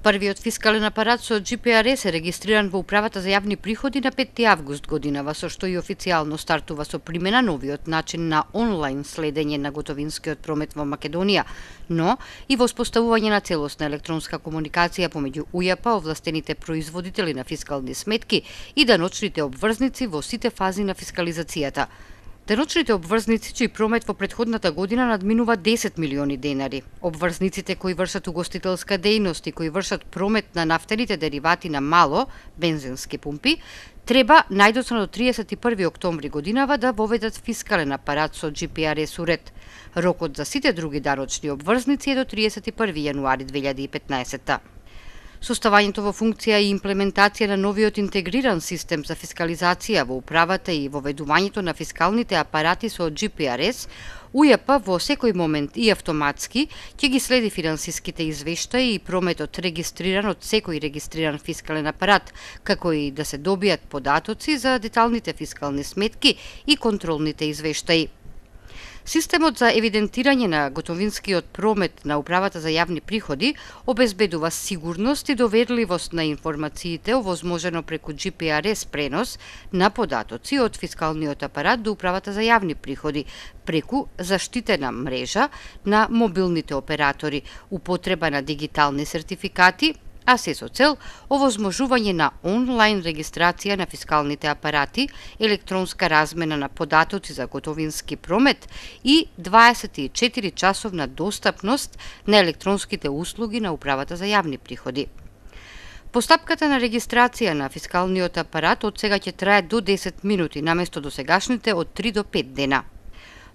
Првиот фискален апарат со GPRS е регистриран во Управата за јавни приходи на 5 август годинава, со што и официјално стартува со примена новиот начин на онлайн следење на готовинскиот промет во Македонија, но и во воспоставување на целосна електронска комуникација помеѓу УЈП, овластените производители на фискални сметки и даночните обврзници во сите фази на фискализацијата. Деночните обврзници, чиј промет во претходната година надминува 10 милиони денари. Обврзниците кои вршат угостителска дејност и кои вршат промет на нафтените деривати на мало, бензински пумпи, треба најдоцна до 31 октомври годинава да воведат фискален апарат со GPRS уред. Рокот за сите други даночни обврзници е до 31 јануари 2015. Составањето во функција и имплементација на новиот интегриран систем за фискализација во управата и воведувањето на фискалните апарати со GPRS, УЈП во секој момент и автоматски ќе ги следи финансиските извештаи и прометот регистриран од секој регистриран фискален апарат, како и да се добијат податоци за деталните фискални сметки и контролните извештаи. Системот за евидентирање на готовинскиот промет на Управата за јавни приходи обезбедува сигурност и доверливост на информациите овозможено преку GPRS пренос на податоци од фискалниот апарат до Управата за јавни приходи, преку заштитена мрежа на мобилните оператори, употреба на дигитални сертификати, а се со цел овозможување на онлайн регистрација на фискалните апарати, електронска размена на податоци за готовински промет и 24 часовна достапност на електронските услуги на Управата за јавни приходи. Постапката на регистрација на фискалниот апарат од сега ќе трае до 10 минути, наместо досегашните од 3 до 5 дена.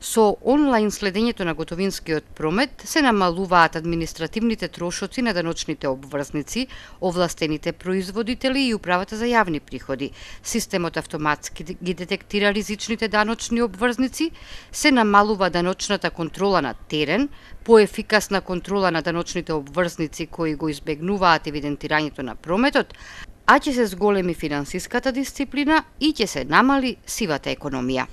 Со онлайн следењето на готовинскиот промет се намалуваат административните трошоци на даночните обврзници, овластените производители и Управата за јавни приходи. Системот автоматски ги детектира ризичните даночни обврзници, се намалува даночната контрола на терен, поефикасна контрола на даночните обврзници кои го избегнуваат евидентирањето на прометот, а ќе се зголеми финансиската дисциплина и ќе се намали сивата економија.